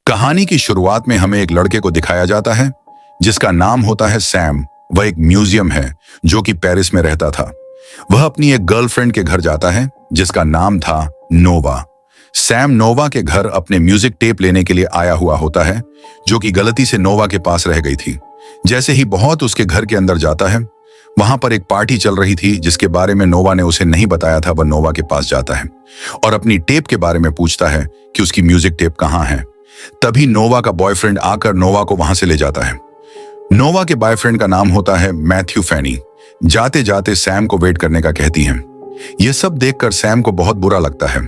कहानी की शुरुआत में हमें एक लड़के को दिखाया जाता है जिसका नाम होता है सैम। वह एक म्यूजियम है जो कि पेरिस में रहता था। वह अपनी एक गर्लफ्रेंड के घर जाता है जिसका नाम था नोवा। सैम नोवा के घर अपने म्यूजिक टेप लेने के लिए आया हुआ होता है जो कि गलती से नोवा के पास रह गई थी। जैसे ही बहुत उसके घर के अंदर जाता है, वहां पर एक पार्टी चल रही थी जिसके बारे में नोवा ने उसे नहीं बताया था। वह नोवा के पास जाता है और अपनी टेप के बारे में पूछता है कि उसकी म्यूजिक टेप कहाँ है। तभी नोवा का बॉयफ्रेंड आकर नोवा को वहां से ले जाता है। नोवा के बॉयफ्रेंड का नाम होता है मैथ्यू फैनी। जाते जाते सैम को वेट करने का कहती हैं। यह सब देखकर सैम को बहुत बुरा लगता है,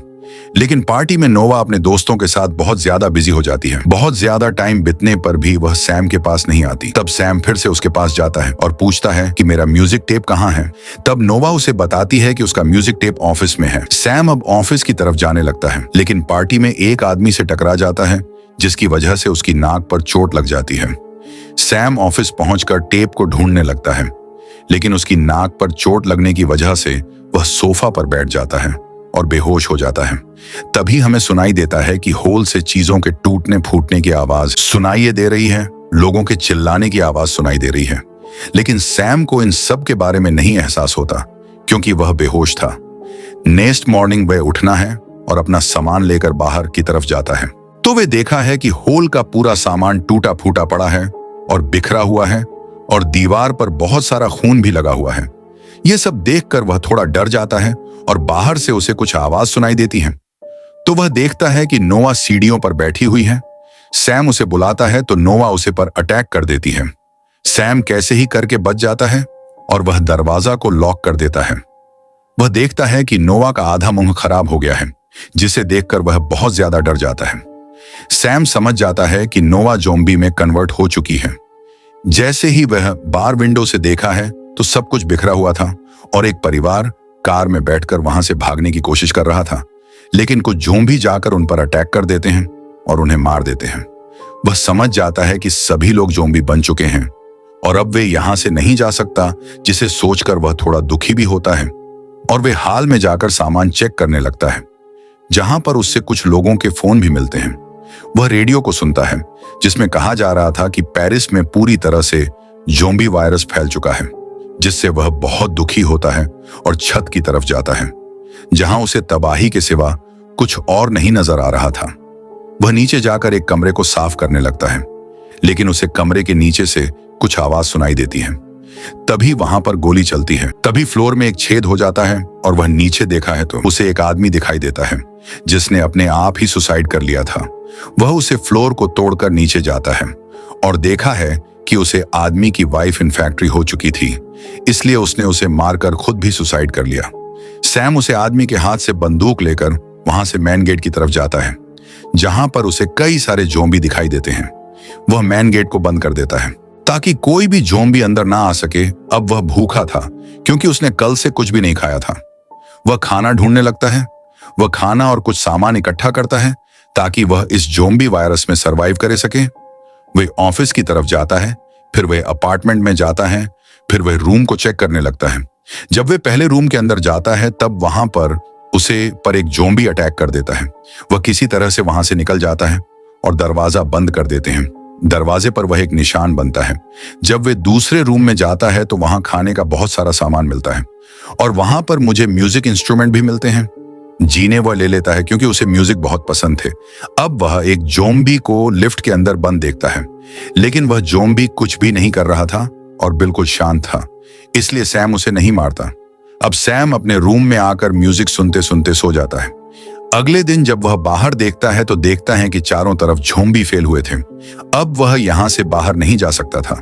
लेकिन पार्टी में नोवा अपने दोस्तों के साथ बहुत ज्यादा बिजी हो जाती है। बहुत ज्यादा टाइम बीतने पर भी वह सैम के पास नहीं आती। तब सैम फिर से उसके पास जाता है और पूछता है कि मेरा म्यूजिक टेप कहाँ है। तब नोवा उसे बताती है कि उसका म्यूजिक टेप ऑफिस में है। सैम अब ऑफिस की तरफ जाने लगता है, लेकिन पार्टी में एक आदमी से टकरा जाता है जिसकी वजह से उसकी नाक पर चोट लग जाती है। सैम ऑफिस पहुंचकर टेप को ढूंढने लगता है, लेकिन उसकी नाक पर चोट लगने की वजह से वह सोफा पर बैठ जाता है और बेहोश हो जाता है। तभी हमें सुनाई देता है कि होल से चीजों के टूटने फूटने की आवाज सुनाई दे रही है, लोगों के चिल्लाने की आवाज सुनाई दे रही है। लेकिन सैम को इन सब के बारे में नहीं एहसास होता क्योंकि वह बेहोश था। नेक्स्ट मॉर्निंग वह उठना है और अपना सामान लेकर बाहर की तरफ जाता है, तो वे देखा है कि होल का पूरा सामान टूटा फूटा पड़ा है और बिखरा हुआ है और दीवार पर बहुत सारा खून भी लगा हुआ है। यह सब देखकर वह थोड़ा डर जाता है और बाहर से उसे कुछ आवाज सुनाई देती है। तो वह देखता है कि नोवा सीढ़ियों पर बैठी हुई है। सैम उसे बुलाता है तो नोवा उसे पर अटैक कर देती है। सैम कैसे ही करके बच जाता है और वह दरवाजा को लॉक कर देता है। वह देखता है कि नोवा का आधा मुंह खराब हो गया है, जिसे देखकर वह बहुत ज्यादा डर जाता है। सैम समझ जाता है कि नोवा ज़ॉम्बी में कन्वर्ट हो चुकी है। जैसे ही वह बार विंडो से देखा है तो सब कुछ बिखरा हुआ था और एक परिवार कार में बैठकर वहां से भागने की कोशिश कर रहा था, लेकिन कुछ ज़ॉम्बी जाकर उन पर अटैक कर देते हैं और उन्हें मार देते हैं। वह समझ जाता है कि सभी लोग ज़ॉम्बी बन चुके हैं और अब वे यहां से नहीं जा सकता, जिसे सोचकर वह थोड़ा दुखी भी होता है और वे हाल में जाकर सामान चेक करने लगता है, जहां पर उससे कुछ लोगों के फोन भी मिलते हैं। वह रेडियो को सुनता है जिसमें कहा जा रहा था कि पेरिस में पूरी तरह से ज़ॉम्बी वायरस फैल चुका है, जिससे वह बहुत दुखी होता है और छत की तरफ जाता है, जहां उसे तबाही के सिवा कुछ और नहीं नजर आ रहा था। वह नीचे जाकर एक कमरे को साफ करने लगता है, लेकिन उसे कमरे के नीचे से कुछ आवाज सुनाई देती है। तभी वहां पर गोली चलती है। तभी फ्लोर में एक छेद हो जाता है और वह नीचे देखा है तो उसे एक आदमी दिखाई देता है जिसने अपने आप ही सुसाइड कर लिया था। वह उसे फ्लोर को तोड़कर नीचे जाता है और देखा है कि उसे आदमी की वाइफ इन्फेक्ट्री हो चुकी थी, इसलिए उसने उसे मारकर खुद भी सुसाइड कर लिया। सैम उसे आदमी के हाथ से बंदूक लेकर वहां से मेन गेट की तरफ जाता है, जहां पर उसे कई सारे ज़ॉम्बी दिखाई देते हैं। वह मेन गेट को बंद कर देता है ताकि कोई भी ज़ॉम्बी अंदर ना आ सके। अब वह भूखा था क्योंकि उसने कल से कुछ भी नहीं खाया था। वह खाना ढूंढने लगता है। वह खाना और कुछ सामान इकट्ठा करता है ताकि वह इस ज़ॉम्बी वायरस में सरवाइव कर सके। वह ऑफिस की तरफ जाता है, फिर वह अपार्टमेंट में जाता है, फिर वह रूम को चेक करने लगता है। जब वह पहले रूम के अंदर जाता है तब वहां पर उसे एक ज़ॉम्बी अटैक कर देता है। वह किसी तरह से वहां से निकल जाता है और दरवाजा बंद कर देते हैं। दरवाजे पर वह एक निशान बनता है। जब वे दूसरे रूम में जाता है तो वहां खाने का बहुत सारा सामान मिलता है और वहां पर मुझे म्यूजिक इंस्ट्रूमेंट भी मिलते हैं। जीने वह ले लेता है क्योंकि उसे म्यूजिक बहुत पसंद थे। अब वह एक ज़ॉम्बी को लिफ्ट के अंदर बंद देखता है, लेकिन वह ज़ॉम्बी कुछ भी नहीं कर रहा था और बिल्कुल शांत था, इसलिए सैम उसे नहीं मारता। अब सैम अपने रूम में आकर म्यूजिक सुनते सुनते सो जाता है। अगले दिन जब वह बाहर देखता है तो देखता है कि चारों तरफ ज़ॉम्बी फैल हुए थे। अब वह यहां से बाहर नहीं जा सकता था।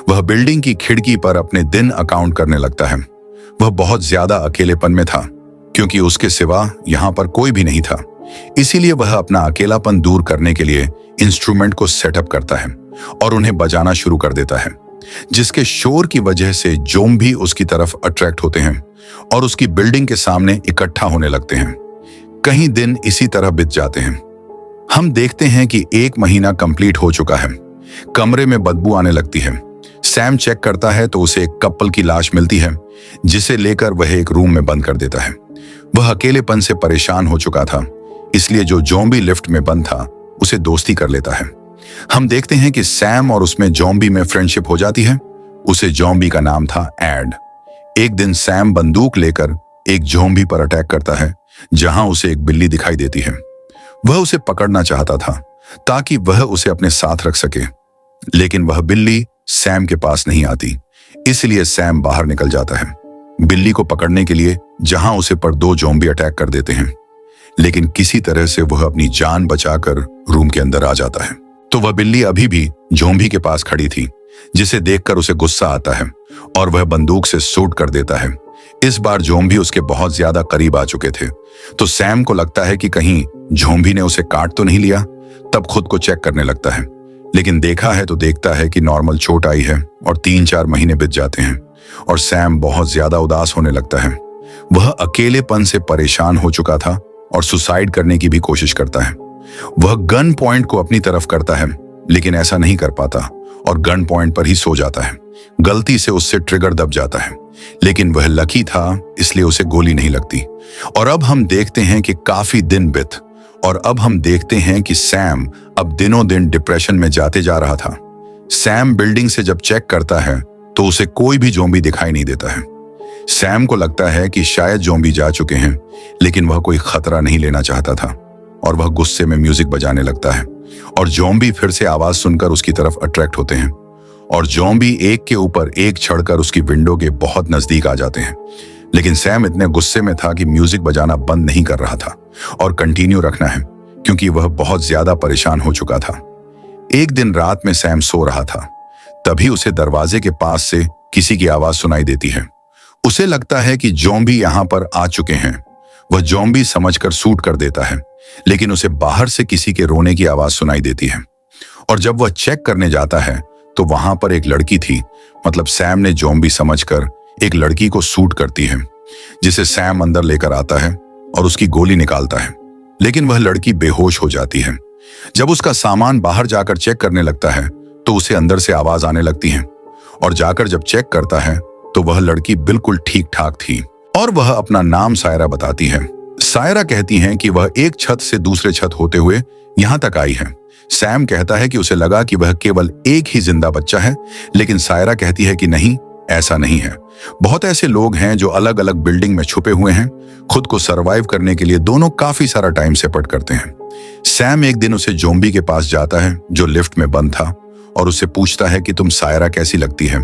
वह बिल्डिंग की खिड़की पर अपने दिन अकाउंट करने लगता है। वह बहुत ज्यादा अकेलेपन में था क्योंकि उसके सिवा यहां पर कोई भी नहीं था, इसीलिए वह अपना अकेलापन दूर करने के लिए इंस्ट्रूमेंट को सेटअप करता है और उन्हें बजाना शुरू कर देता है, जिसके शोर की वजह से ज़ॉम्बी उसकी तरफ अट्रैक्ट होते हैं और उसकी बिल्डिंग के सामने इकट्ठा होने लगते हैं। कई दिन इसी तरह बीत जाते हैं। हम देखते हैं कि 1 महीना कंप्लीट हो चुका है। कमरे में बदबू आने लगती है। सैम चेक करता है तो उसे एक कपल की लाश मिलती है, जिसे लेकर वह एक रूम में बंद कर देता है। वह अकेलेपन से परेशान हो चुका था, इसलिए जो ज़ॉम्बी लिफ्ट में बंद था उसे दोस्ती कर लेता है। हम देखते हैं कि सैम और उसमें जॉम्बी में फ्रेंडशिप हो जाती है। उसे जॉम्बी का नाम था एड। एक दिन सैम बंदूक लेकर एक जॉम्बी पर अटैक करता है, जहां उसे एक बिल्ली दिखाई देती है। वह उसे पकड़ना चाहता था ताकि वह उसे अपने साथ रख सके, लेकिन वह बिल्ली सैम के पास नहीं आती, इसलिए सैम बाहर निकल जाता है बिल्ली को पकड़ने के लिए, जहां उसे पर 2 जॉम्बी अटैक कर देते हैं। लेकिन किसी तरह से वह अपनी जान बचाकर रूम के अंदर आ जाता है। तो वह बिल्ली अभी भी जॉम्बी के पास खड़ी थी, जिसे देखकर उसे गुस्सा आता है और वह बंदूक से शूट कर देता है। इस बार जॉम्बी उसके बहुत ज्यादा करीब आ चुके थे, तो सैम को लगता है कि कहीं जॉम्बी ने उसे काट तो नहीं लिया। तब खुद को चेक करने लगता है, लेकिन देखा है तो देखता है कि नॉर्मल चोट आई है और 3-4 महीने बीत जाते हैं और सैम बहुत ज्यादा उदास होने लगता है। वह अकेलेपन से परेशान हो चुका था और सुसाइड करने की भी कोशिश करता है। वह गन पॉइंट को अपनी तरफ करता है, लेकिन ऐसा नहीं कर पाता और गन पॉइंट पर ही सो जाता है। गलती से उससे ट्रिगर दब जाता है, लेकिन वह लकी था, इसलिए उसे गोली नहीं लगती। और अब हम देखते हैं कि काफी दिन बीत और अब हम देखते हैं कि सैम अब दिनों दिन डिप्रेशन में जाते जा रहा था। सैम बिल्डिंग से जब चेक करता है तो उसे कोई भी ज़ॉम्बी दिखाई नहीं देता है। सैम को लगता है कि शायद ज़ॉम्बी जा चुके हैं, लेकिन वह कोई खतरा नहीं लेना चाहता था और वह गुस्से में म्यूजिक बजाने लगता है और ज़ॉम्बी फिर से आवाज सुनकर उसकी तरफ अट्रैक्ट होते हैं और ज़ॉम्बी एक के ऊपर एक चढ़कर उसकी विंडो के बहुत नजदीक आ जाते हैं। लेकिन सैम इतने गुस्से में था कि म्यूजिक बजाना बंद नहीं कर रहा था और कंटिन्यू रखना है, क्योंकि वह बहुत ज्यादा परेशान हो चुका था। एक दिन रात में सैम सो रहा था, तभी उसे दरवाजे के पास से किसी की आवाज सुनाई देती है। उसे लगता है कि ज़ॉम्बी यहां पर आ चुके हैं। वह ज़ॉम्बी समझकर शूट कर देता है, लेकिन उसे बाहर से किसी के रोने की आवाज सुनाई देती है और जब वह चेक करने जाता है तो वहां पर एक लड़की थी। मतलब सैम ने ज़ॉम्बी समझकर एक लड़की को शूट करती है, जिसे सैम अंदर लेकर आता है और उसकी गोली निकालता है, लेकिन वह लड़की बेहोश हो जाती है। जब उसका सामान बाहर जाकर चेक करने लगता है तो उसे अंदर से आवाज आने लगती है और जाकर जब चेक करता है तो वह लड़की बिल्कुल ठीक ठाक थी और वह अपना नाम सायरा बताती है। सायरा कहती है कि वह एक छत से दूसरे छत होते हुए यहां तक आई है। सैम कहता है कि उसे लगा कि वह केवल एक ही जिंदा बच्चा है, लेकिन सायरा कहती है कि नहीं, ऐसा नहीं है। बहुत ऐसे लोग हैं जो अलग अलग बिल्डिंग में छुपे हुए हैं। खुद को सरवाइव करने के लिए दोनों काफी सारा टाइम सेपरेट करते हैं। सैम एक दिन उसे ज़ॉम्बी के पास जाता है जो लिफ्ट में बंद था और उससे पूछता है कि तुम सायरा कैसी लगती है,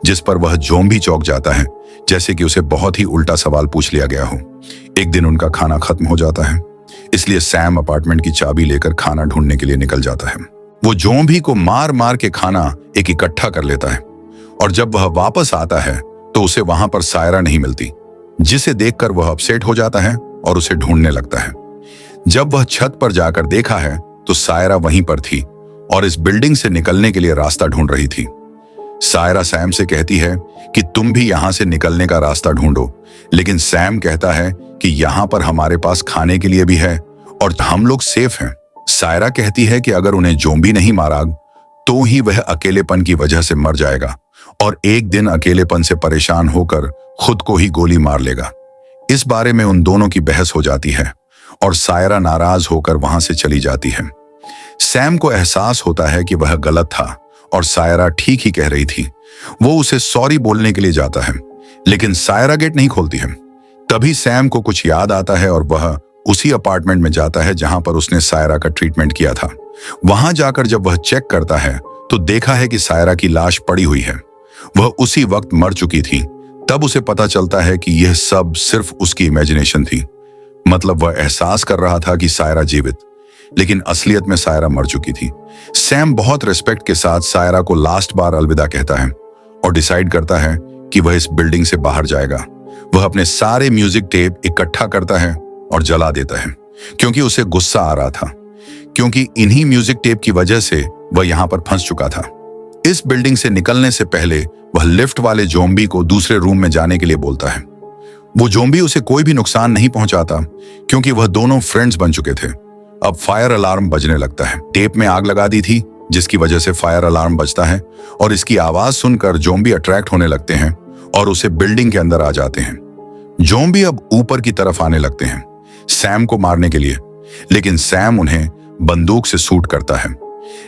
जिस पर वह ज़ॉम्बी चौंक जाता है, जैसे कि उसे बहुत ही उल्टा सवाल पूछ लिया गया हो। एक दिन उनका खाना खत्म हो जाता है, इसलिए सैम अपार्टमेंट की चाबी लेकर खाना ढूंढने के लिए निकल जाता है। वो ज़ॉम्बी को मार मार के खाना एक इकट्ठा कर लेता है और जब वह वापस आता है तो उसे वहां पर सायरा नहीं मिलती, जिसे देखकर वह अपसेट हो जाता है और उसे ढूंढने लगता है। जब वह छत पर जाकर देखा है तो सायरा वहीं पर थी और इस बिल्डिंग से निकलने के लिए रास्ता ढूंढ रही थी। सायरा सैम से कहती है कि तुम भी यहां से निकलने का रास्ता ढूंढो, लेकिन सैम कहता है कि यहां पर हमारे पास खाने के लिए भी है और हम लोग सेफ हैं। सायरा कहती है कि अगर उन्हें ज़ॉम्बी नहीं मारा तो ही वह अकेलेपन की वजह से मर जाएगा और एक दिन अकेलेपन से परेशान होकर खुद को ही गोली मार लेगा। इस बारे में उन दोनों की बहस हो जाती है और सायरा नाराज होकर वहां से चली जाती है। सैम को एहसास होता है कि वह गलत था और सायरा ठीक ही कह रही थी। वो उसे सॉरी बोलने के लिए जाता है, लेकिन सायरा गेट नहीं खोलती है। तभी सैम को कुछ याद आता है और वह उसी अपार्टमेंट में जाता है जहां पर उसने सायरा का ट्रीटमेंट किया था। वहां जाकर जब वह चेक करता है तो देखा है कि सायरा की लाश पड़ी हुई है। वह उसी वक्त मर चुकी थी। तब उसे पता चलता है कि यह सब सिर्फ उसकी इमेजिनेशन थी। मतलब वह एहसास कर रहा था कि सायरा जीवित, लेकिन असलियत में सायरा मर चुकी थी। सैम बहुत रिस्पेक्ट के साथ सायरा को लास्ट बार अलविदा कहता है और डिसाइड करता है कि वह इस बिल्डिंग से बाहर जाएगा। वह अपने सारे म्यूजिक टेप इकट्ठा करता है और जला देता है, क्योंकि उसे गुस्सा आ रहा था, क्योंकि इन्हीं म्यूजिक टेप की वजह से वह यहां पर फंस चुका था। इस बिल्डिंग से निकलने से पहले वह लिफ्ट वाले ज़ॉम्बी को दूसरे रूम में जाने के लिए बोलता है। वो ज़ॉम्बी उसे कोई भी नुकसान नहीं पहुंचाता, क्योंकि वह दोनों फ्रेंड्स बन चुके थे। अब फायर अलार्म बजने लगता है। टेप में आग लगा दी थी, जिसकी वजह से फायर अलार्म बजता है और इसकी आवाज सुनकर ज़ॉम्बी अट्रैक्ट होने लगते हैं और उसे बिल्डिंग के अंदर आ जाते हैं। ज़ॉम्बी अब ऊपर की तरफ आने लगते हैं सैम को मारने के लिए, लेकिन सैम उन्हें बंदूक से शूट करता है,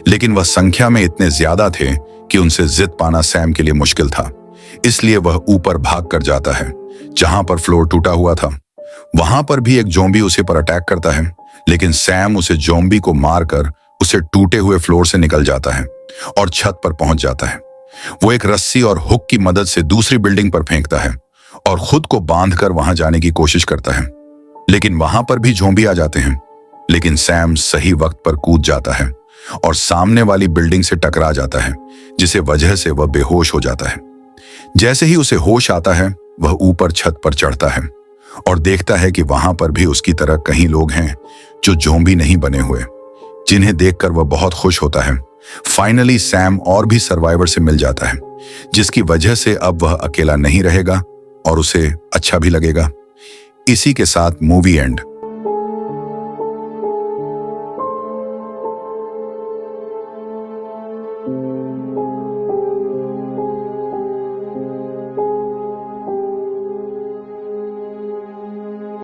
लेकिन वह संख्या में इतने ज्यादा थे कि उनसे जिद पाना सैम के लिए मुश्किल था। इसलिए वह ऊपर भाग कर जाता है जहां पर फ्लोर टूटा हुआ था। वहां पर भी एक जोम्बी उसे पर अटैक करता है, लेकिन सैम उसे जोम्बी को मारकर उसे टूटे हुए फ्लोर से निकल जाता है और छत पर पहुंच जाता है। वो एक रस्सी और हुक की मदद से दूसरी बिल्डिंग पर फेंकता है और खुद को बांधकर वहां जाने की कोशिश करता है, लेकिन वहां पर भी जोम्बी आ जाते हैं। लेकिन सैम सही वक्त पर कूद जाता है और सामने वाली बिल्डिंग से टकरा जाता है, जिसे वजह से वह बेहोश हो जाता है। जैसे ही उसे होश आता है, वह ऊपर छत पर चढ़ता है और देखता है कि वहां पर भी उसकी तरह कई लोग हैं जो जोम्बी नहीं बने हुए, जिन्हें देखकर वह बहुत खुश होता है। फाइनली सैम और भी सर्वाइवर से मिल जाता है, जिसकी वजह से अब वह अकेला नहीं रहेगा और उसे अच्छा भी लगेगा। इसी के साथ मूवी एंड।